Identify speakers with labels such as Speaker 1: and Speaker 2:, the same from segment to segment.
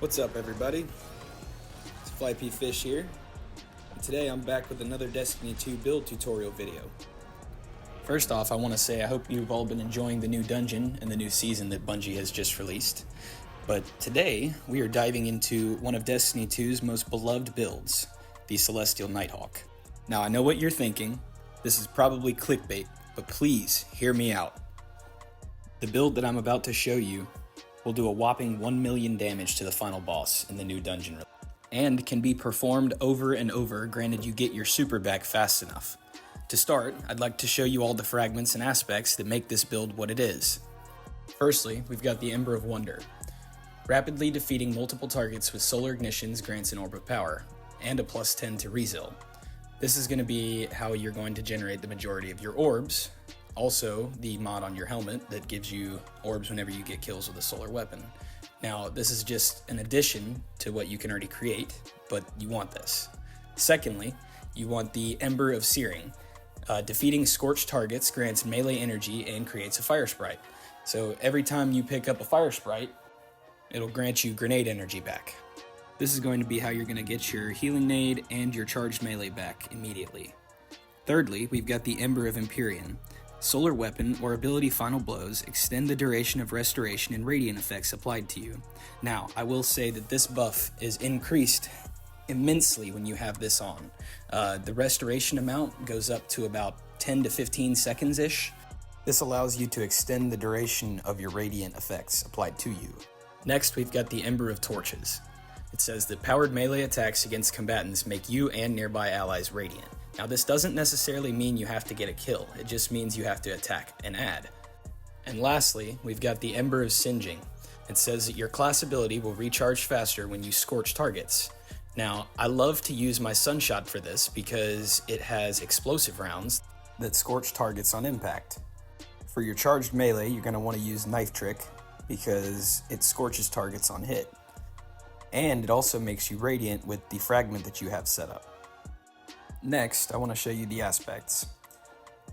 Speaker 1: What's up, everybody? It's Fly-P Fish here, and today I'm back with another Destiny 2 build tutorial video. First off, I want to say I hope you've all been enjoying the new dungeon and the new season that Bungie has just released. But today, we are diving into one of Destiny 2's most beloved builds, the Celestial Nighthawk. Now, I know what you're thinking. This is probably clickbait, but please hear me out. The build that I'm about to show you will do a whopping 1 million damage to the final boss in the new dungeon, and can be performed over and over, granted you get your super back fast enough. To start, I'd like to show you all the fragments and aspects that make this build what it is. Firstly, we've got the Ember of Wonder. Rapidly defeating multiple targets with solar ignitions grants an orb of power, and a plus 10 to resil. This is going to be how you're going to generate the majority of your orbs. Also, the mod on your helmet that gives you orbs whenever you get kills with a solar weapon. Now, this is just an addition to what you can already create, but you want this. Secondly, you want the Ember of Searing. Defeating scorched targets grants melee energy and creates a fire sprite. So every time you pick up a fire sprite, it'll grant you grenade energy back. This is going to be how you're going to get your healing nade and your charged melee back immediately. Thirdly, we've got the Ember of Empyrean. Solar weapon or ability final blows extend the duration of restoration and radiant effects applied to you. Now, I will say that this buff is increased immensely when you have this on. The restoration amount goes up to about 10 to 15 seconds-ish. This allows you to extend the duration of your radiant effects applied to you. Next, we've got the Ember of Torches. It says that powered melee attacks against combatants make you and nearby allies radiant. Now, this doesn't necessarily mean you have to get a kill, it just means you have to attack and add. And lastly, we've got the Ember of Singeing. It says that your class ability will recharge faster when you scorch targets. Now, I love to use my Sunshot for this because it has explosive rounds that scorch targets on impact. For your charged melee, you're going to want to use Knife Trick because it scorches targets on hit. And it also makes you radiant with the fragment that you have set up. Next, I want to show you the aspects.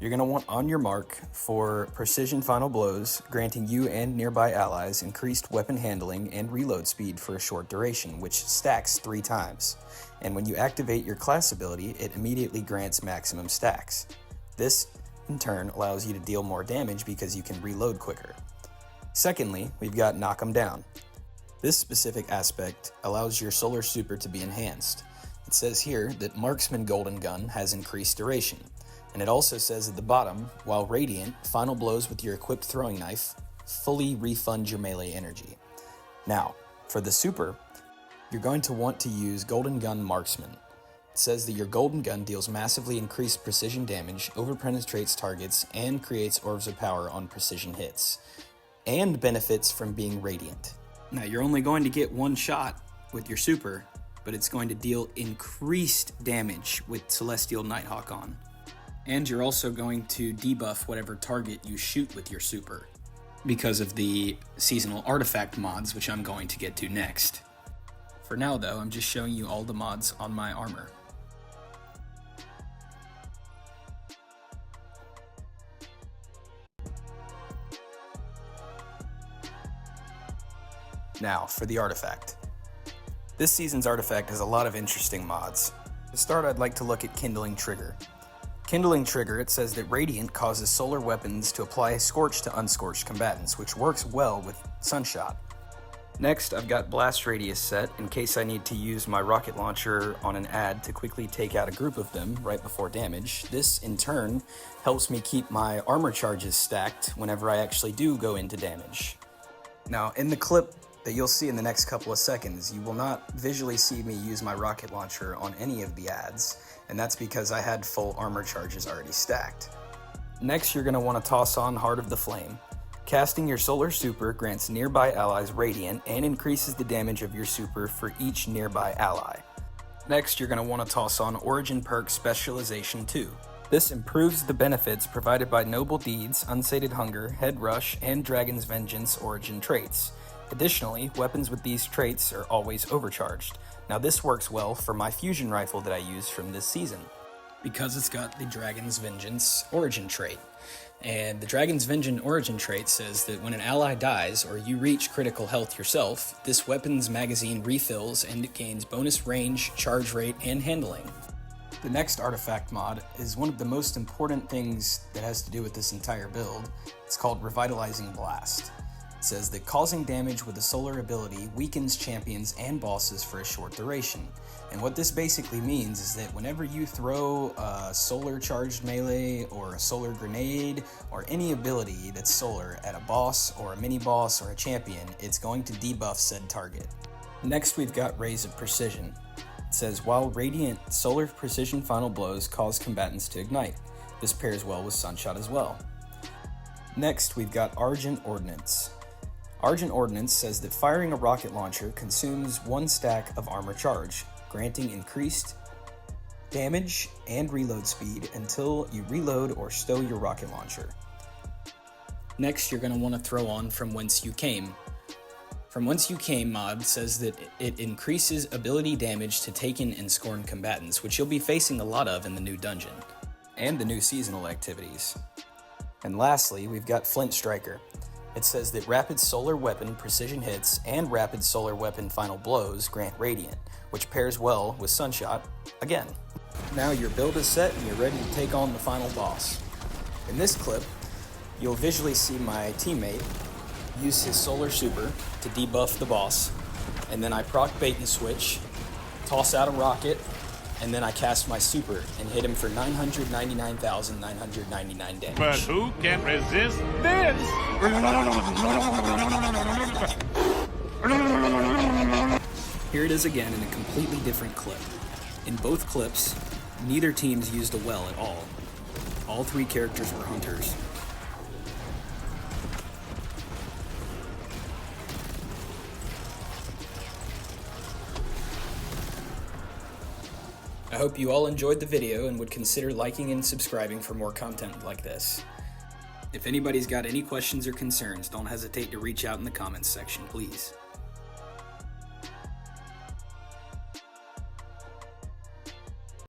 Speaker 1: You're going to want On Your Mark for precision final blows, granting you and nearby allies increased weapon handling and reload speed for a short duration, which stacks 3 times. And when you activate your class ability, it immediately grants maximum stacks. This, in turn, allows you to deal more damage because you can reload quicker. Secondly, we've got Knock 'em Down. This specific aspect allows your solar super to be enhanced. It says here that Marksman Golden Gun has increased duration, and it also says at the bottom, while radiant, final blows with your equipped throwing knife fully refund your melee energy. Now, for the super, you're going to want to use Golden Gun Marksman. It says that your Golden Gun deals massively increased precision damage, overpenetrates targets, and creates orbs of power on precision hits, and benefits from being radiant. Now, you're only going to get one shot with your super, but it's going to deal increased damage with Celestial Nighthawk on. And you're also going to debuff whatever target you shoot with your super, because of the seasonal artifact mods, which I'm going to get to next. For now though, I'm just showing you all the mods on my armor. Now, for the artifact. This season's artifact has a lot of interesting mods. To start, I'd like to look at Kindling Trigger. Kindling Trigger, it says that Radiant causes solar weapons to apply Scorch to unscorched combatants, which works well with Sunshot. Next, I've got Blast Radius set in case I need to use my rocket launcher on an ad to quickly take out a group of them right before damage. This, in turn, helps me keep my armor charges stacked whenever I actually do go into damage. Now, in the clip that you'll see in the next couple of seconds, you will not visually see me use my rocket launcher on any of the ads, and that's because I had full armor charges already stacked. Next, you're going to want to toss on Heart of the Flame. Casting your solar super grants nearby allies radiant and increases the damage of your super for each nearby ally. Next, you're going to want to toss on Origin Perk Specialization 2. This improves the benefits provided by Noble Deeds, Unsated Hunger, Head Rush, and Dragon's Vengeance origin traits. Additionally, weapons with these traits are always overcharged. Now, this works well for my fusion rifle that I use from this season. because it's got the Dragon's Vengeance origin trait. And the Dragon's Vengeance origin trait says that when an ally dies or you reach critical health yourself, this weapon's magazine refills and it gains bonus range, charge rate, and handling. The next artifact mod is one of the most important things that has to do with this entire build. It's called Revitalizing Blast. It says that causing damage with a solar ability weakens champions and bosses for a short duration. And what this basically means is that whenever you throw a solar charged melee or a solar grenade or any ability that's solar at a boss or a mini boss or a champion, it's going to debuff said target. Next we've got Rays of Precision. It says while radiant solar precision final blows cause combatants to ignite. This pairs well with Sunshot as well. Next we've got Argent Ordnance. Argent Ordnance says that firing a rocket launcher consumes 1 stack of armor charge, granting increased damage and reload speed until you reload or stow your rocket launcher. Next, you're going to want to throw on From Whence You Came. From Whence You Came mod says that it increases ability damage to taken and scorned combatants, which you'll be facing a lot of in the new dungeon, and the new seasonal activities. And lastly, we've got Flint Striker. It says that Rapid Solar Weapon precision hits and Rapid Solar Weapon final blows grant Radiant, which pairs well with Sunshot again. Now your build is set and you're ready to take on the final boss. In this clip, you'll visually see my teammate use his Solar Super to debuff the boss, and then I proc bait and switch, toss out a rocket, and then I cast my super and hit him for 999,999 damage.
Speaker 2: But who can resist this?
Speaker 1: Here it is again in a completely different clip. In both clips, neither teams used a well at all. All 3 characters were hunters. I hope you all enjoyed the video and would consider liking and subscribing for more content like this. If anybody's got any questions or concerns, don't hesitate to reach out in the comments section, please.